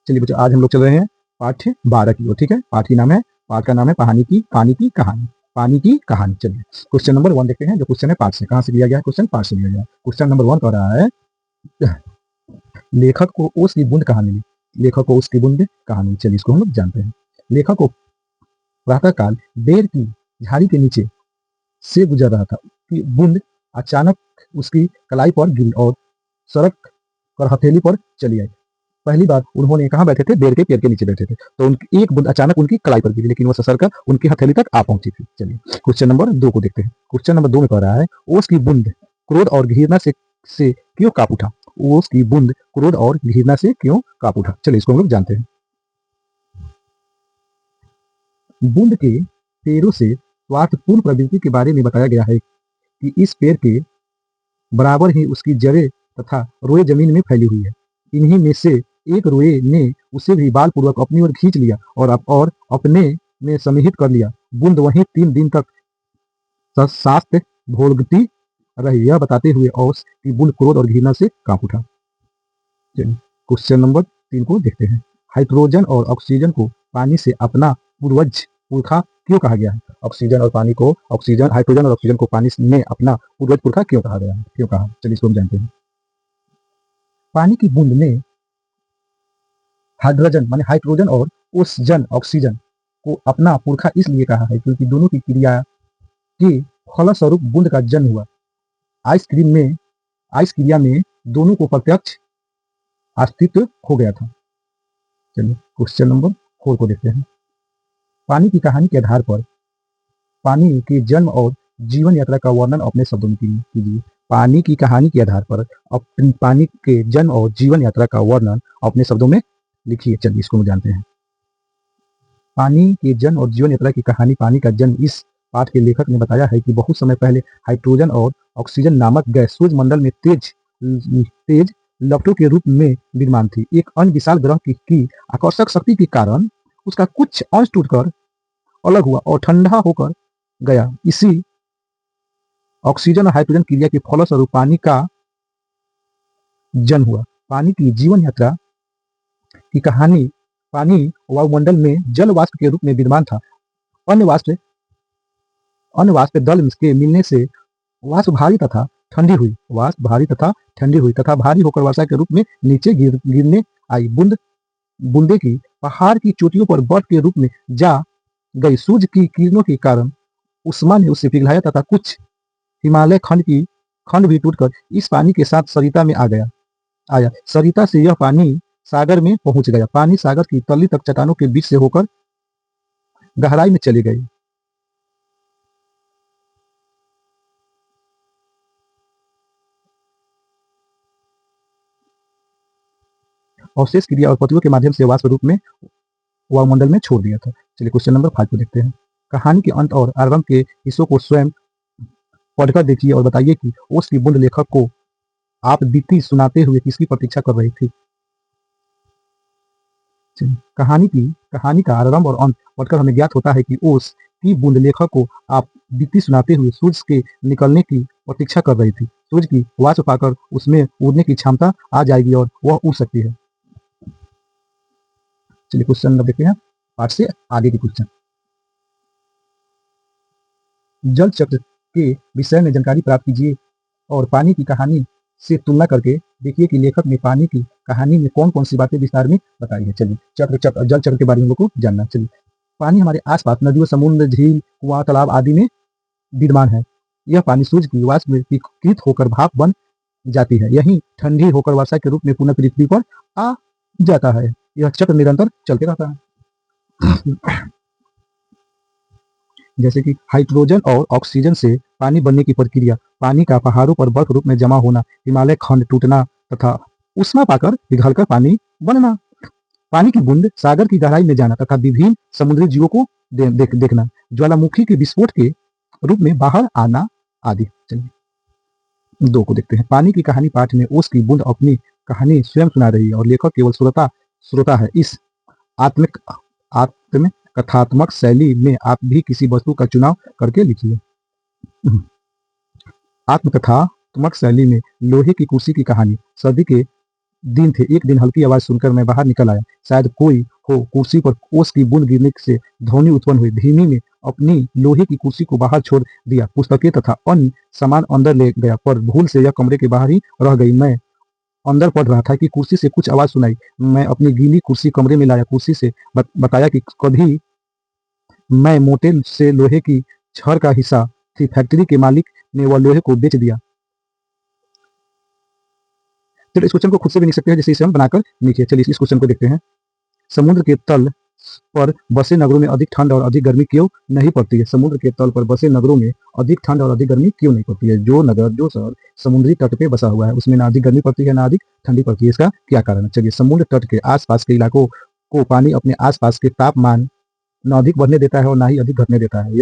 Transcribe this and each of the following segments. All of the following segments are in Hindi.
चलिए बच्चों, आज हम लोग चल रहे हैं पाठ 12 की ओर। ठीक है, पाठ का नाम है पानी की कहानी। पानी की कहानी। चलिए क्वेश्चन नंबर 1 देखते हैं, जो क्वेश्चन है पाठ से। कहाँ से लिया गया है क्वेश्चन? पाठ से लिया गया है। क्वेश्चन नंबर 1 कह रहा है, लेखक को ओस की बूंद कहाँ मिली? लेखक को ओस की बूंद कहाँ मिली? चलिए इसको हम लोग जानते हैं। लेखक को प्रातःकाल बेर की झाड़ी के नीचे से गुजर रहा था कि बूंद अचानक उसकी कलाई पर गिरी और सड़क कर हथेली पर चली आई। पहली बार उन्होंने कहाँ बैठे थे? बेर के पेड़ के नीचे बैठे थे, तो उनकी एक बूंद अचानक उनकी कलाई पर गिरी, लेकिन वो ससर कर उनकी हथेली तक आ पहुंची थी। चलिए क्वेश्चन नंबर 2 को देखते हैं। क्वेश्चन नंबर 2 में कह रहा है, ओस की बूंद क्रोध और घृणा से क्यों कांप उठा? ओस की बूंद क्रोध और घृणा से क्यों कांप उठा? चलिए इसको हम लोग जानते हैं। बूंद के पेड़ों से स्वार्थपूर्ण प्रवृत्ति के बारे में बताया गया है कि इस पेड़ के बराबर ही उसकी जड़ें तथा रोए जमीन में फैली हुई है। इन्हीं में से एक रोए ने उसे भी बालपूर्वक अपनी ओर खींच लिया और अपने में सम्मिलित कर लिया। बूंद वहीं 3 दिन तक शास्त्र भोगती रही, यह बताते हुए ओस की बूंद क्रोध और घृणा से कांप उठा। क्वेश्चन नंबर 3 को देखते हैं। हाइड्रोजन और ऑक्सीजन को पानी से अपना पूर्वज पुरखा क्यों कहा गया है? हाइड्रोजन और ऑक्सीजन को पानी में अपना पूर्वज पुरखा क्यों कहा गया है? क्यों कहा? चलिए इसको हम जानते हैं। पानी की बूंद में हाइड्रोजन और ऑक्सीजन को अपना पुरखा इसलिए कहा है क्योंकि दोनों की क्रिया के फलस्वरूप बूंद का जन्म हुआ। आइस क्रिया में दोनों को प्रत्यक्ष अस्तित्व हो गया था। चलिए क्वेश्चन नंबर 4 को देखते हैं। पानी की कहानी के आधार पर पानी के जन्म और जीवन यात्रा का वर्णन अपने शब्दों में कीजिए। पानी की कहानी के आधार पर पानी के जन्म और जीवन यात्रा का वर्णन अपने शब्दों में लिखिए। चलिए इसको हम जानते हैं। पानी के जन्म और जीवन यात्रा की कहानी। पानी का जन्म। इस पाठ के लेखक ने बताया है कि बहुत समय पहले हाइड्रोजन और ऑक्सीजन नामक गैस सूर्यमंडल में तेज लपटों के रूप में विद्यमान थी। एक अन्य विशाल ग्रह की आकर्षक शक्ति के कारण उसका कुछ अंश टूटकर अलग हुआ और ठंडा होकर गया। इसी ऑक्सीजन और हाइड्रोजन क्रिया के फलस्वरूप पानी का जन्म हुआ। पानी की जीवन यात्रा की कहानी। पानी वायुमंडल में जल वाष्प के रूप में विद्यमान था। अन्य वाष्प दल के मिलने से वाष्प भारी तथा ठंडी हुई तथा भारी होकर वर्षा के रूप में नीचे गिरने आई। बूंदे की पहाड़ की चोटियों पर बर्फ के रूप में जा गई। सूर्य की किरणों के कारण उष्मा ने उसे पिघलाया तथा कुछ हिमालय खंड भी टूटकर इस पानी के साथ सरिता में आया। सरिता से यह पानी सागर में पहुंच गया। पानी सागर की तली तक चट्टानों के बीच से होकर गहराई में चली गई। अवशेष क्रिया और पतियों के माध्यम से वाष्प रूप में वायुमंडल में छोड़ दिया था। चलिए क्वेश्चन नंबर 5 को देखते हैं। कहानी के अंत और आरंभ के हिस्सों को स्वयं पढ़कर देखिए और बताइए कि ओस की बूंद लेखक को आप बीती सुनाते हुए किसकी प्रतीक्षा कर रही थी? कहानी का आरंभ और अंत पढ़कर हमें ज्ञात होता है कि ओस की बूंद लेखक को आप बीती सुनाते हुए सूर्य के निकलने की प्रतीक्षा कर रही थी। सूर्य की वाष्प पाकर उसमें उड़ने की क्षमता आ जाएगी और वह उड़ सकती है। चलिए क्वेश्चन नंबर देखते हैं, पाठ से आगे की क्वेश्चन। जल चक्र के विषय में जानकारी प्राप्त कीजिए और पानी की कहानी से तुलना करके देखिए कि लेखक ने पानी की कहानी में कौन कौन सी बातें विस्तार में बताई है। चलिए जल चक्र के बारे में लोगों को जानना। चलिए पानी हमारे आसपास नदियों, समुद्र, झील, कुआं, तालाब आदि में विद्यमान है। यह पानी सूर्य की वाष्प में विकृत होकर भाप बन जाती है। यही ठंडी होकर वर्षा के रूप में पुनः पृथ्वी पर आ जाता है। यह चक्र निरंतर चलते रहता है। जैसे कि हाइड्रोजन और ऑक्सीजन से पानी बनने की प्रक्रिया। पानी का पहाड़ों पर बर्फ रूप में जमा होना, हिमालय खंड टूटना तथा उष्मा पाकर पिघलकर पानी बनना। पानी की बूंद सागर की गहराई में जाना तथा विभिन्न समुद्री जीवों को देखना। ज्वालामुखी के विस्फोट के रूप में बाहर आना आदि। चलिए 2 को देखते हैं। पानी की कहानी पाठ में ओस की बूंद अपनी कहानी स्वयं सुना रही है और लेखक केवल श्रोता है। इस आत्म कथात्मक शैली में आप भी किसी वस्तु का चुनाव करके लिखिए। आत्मकथात्मक शैली में लोहे की कुर्सी की कहानी। सर्दी के दिन थे। एक दिन हल्की आवाज सुनकर मैं बाहर निकल आया। शायद कोई हो। कुर्सी पर ओस की बूंद गिरने से ध्वनि उत्पन्न हुई। धीमी ने अपनी लोहे की कुर्सी को बाहर छोड़ दिया। पुस्तकें तथा अन्य सामान अंदर ले गया, पर भूल से यह कमरे के बाहर ही रह गई। मैं अंदर पढ़ रहा था कि कुर्सी से कुछ आवाज सुनाई। मैं अपनी गीली कुर्सी कमरे में लाया। कुर्सी से बताया कि कभी मैं मोटे से लोहे की छड़ का हिस्सा थी। फैक्ट्री के मालिक ने वह लोहे को बेच दिया। चलिए इस क्वेश्चन को खुद से भी लिख सकते हैं, जैसे इसे हम बनाकर लिखिए। चलिए इस क्वेश्चन को देखते हैं। समुद्र के तल पर बसे नगरों में अधिक ठंड और अधिक गर्मी क्यों नहीं पड़ती है? समुद्र के तल पर बसे नगरों में अधिक ठंड और अधिक गर्मी क्यों नहीं पड़ती है? जो नगर, जो शहर समुद्री तट पे बसा हुआ है, उसमें ना अधिक गर्मी पड़ती है ना अधिक ठंडी पड़ती है। इसका क्या कारण है? चलिए, समुद्र तट के आसपास के इलाकों को पानी अपने आसपास के तापमान न अधिक बढ़ने देता है और ना ही अधिक घटने देता है।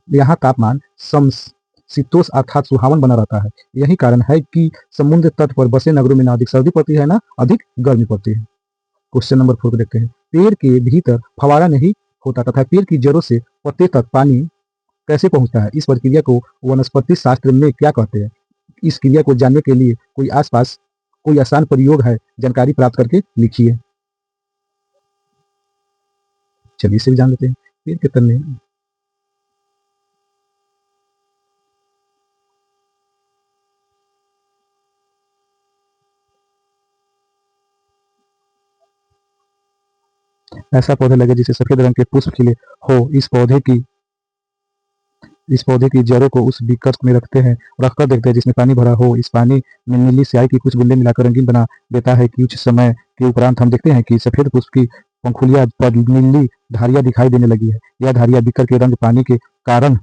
यहाँ तापमान समशीतोष्ण अर्थात सुहावन बना रहता है। यही कारण है कि समुद्र तट पर बसे नगरों में ना अधिक सर्दी पड़ती है ना अधिक गर्मी पड़ती है। क्वेश्चन नंबर 4 को देखते हैं। पेड़ के भीतर फवारा नहीं होता तथा पेड़ की जड़ों से पत्ते तक पानी कैसे पहुंचता है? इस प्रक्रिया को वनस्पति शास्त्र में क्या कहते हैं? इस क्रिया को जानने के लिए कोई आसपास कोई आसान प्रयोग है? जानकारी प्राप्त करके लिखिए। चलिए इसे भी जान लेते हैं। पेड़ के तने ऐसा पौधा लगे जिसे सफेद रंग के पुष्प खिले हो। इस पौधे की जड़ों को उस बीकर में रखकर देखते हैं जिसमें पानी भरा हो। इस पानी में नीली स्याही की कुछ बूंदें मिलाकर रंगीन बना देता है। कुछ समय के उपरांत हम देखते हैं कि सफेद पुष्प की पंखुड़ियां पर नीली धारियां दिखाई देने लगी है। यह धारियां बीकर के रंग पानी के कारण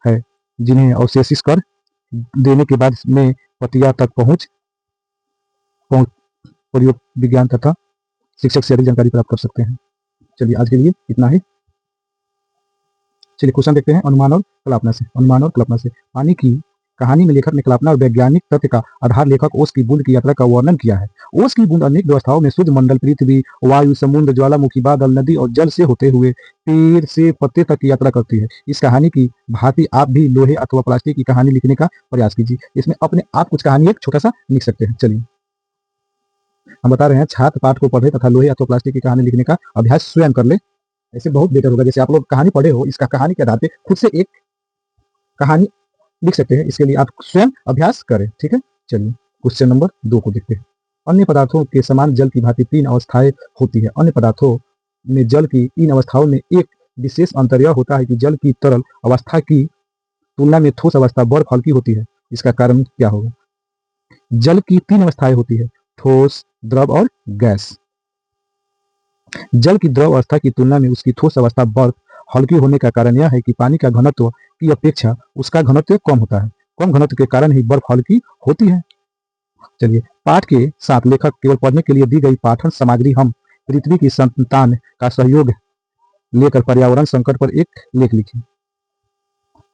है, जिन्हें अवशेषित कर देने के बाद में पत्तियां तक पहुंच प्रयोग विज्ञान तथा शिक्षक से अधिक जानकारी प्राप्त कर सकते हैं। चलिए आज के लिए इतना ही। चलिए क्वेश्चन देखते हैं। अनुमान और कल्पना से। अनुमान और कल्पना से। पानी की कहानी में लेखक ने कल्पना और वैज्ञानिक तथ्य का आधार लेखक ओस की बूंद की यात्रा का वर्णन किया है। ओस की बूंद अनेक व्यवस्थाओं में शुद्ध मंडल, पृथ्वी, वायु, समुद्र, ज्वालामुखी, बादल, नदी और जल से होते हुए पेड़ से पत्ते तक की यात्रा करती है। इस कहानी की भांति आप भी लोहे अथवा प्लास्टिक की कहानी लिखने का प्रयास कीजिए। इसमें अपने आप कुछ कहानी एक छोटा सा लिख सकते हैं। चलिए हम बता रहे हैं, छात्र पाठ को पढ़े तथा लोहे अथवा प्लास्टिक की कहानी लिखने का अभ्यास स्वयं कर ले। ऐसे बहुत बेटर होगा। जैसे आप लोग कहानी पढ़े हो, इसका कहानी के आधार पे खुद से एक कहानी लिख सकते हैं। इसके लिए आप स्वयं अभ्यास करें। ठीक है। चलिए क्वेश्चन नंबर 2 को देखते हैं। अन्य पदार्थों के समान जल की भांति 3 अवस्थाएं होती है। अन्य पदार्थों में जल की इन अवस्थाओं में एक विशेष अंतर यह होता है कि जल की तरल अवस्था की तुलना में ठोस अवस्था बर्फ हल्की होती है। इसका कारण क्या होगा? जल की 3 अवस्थाएं होती है, ठोस, द्रव और गैस। जल की द्रव अवस्था की तुलना में उसकी ठोस अवस्था बर्फ हल्की होने का कारण यह है कि पानी का घनत्व की अपेक्षा उसका घनत्व कम होता है। कम घनत्व के कारण ही बर्फ हल्की होती है। चलिए, पाठ के साथ लेखक केवल पढ़ने के लिए दी गई पाठन सामग्री हम पृथ्वी की संतान का सहयोग लेकर पर्यावरण संकट पर एक लेख लिखें।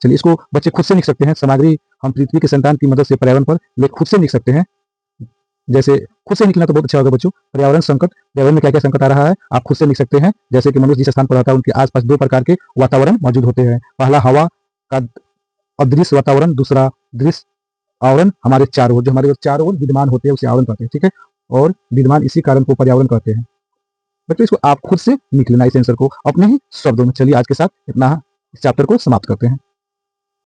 चलिए इसको बच्चे खुद से लिख सकते हैं। सामग्री हम पृथ्वी के संतान की मदद से पर्यावरण पर लेख खुद से लिख सकते हैं। जैसे खुद से निकलना तो बहुत अच्छा होगा बच्चों। पर्यावरण संकट, पर्यावरण में क्या क्या संकट आ रहा है आप खुद से लिख सकते हैं। जैसे कि मनुष्य जिस स्थान पर रहता है उनके आसपास 2 प्रकार के वातावरण मौजूद होते हैं। पहला हवा का अदृश्य वातावरण, दूसरा दृश्य आवरण हमारे चारों ओर, जो हमारे चारों ओर विद्यमान होते हैं उसे आवरण कहते हैं। ठीक है। और विद्यमान इसी कारण को पर्यावरण कहते हैं। बच्चों इसको आप खुद से लिख लेना, इस आंसर को अपने ही शब्दों में। चलिए आज के साथ इतना इस चैप्टर को समाप्त करते हैं।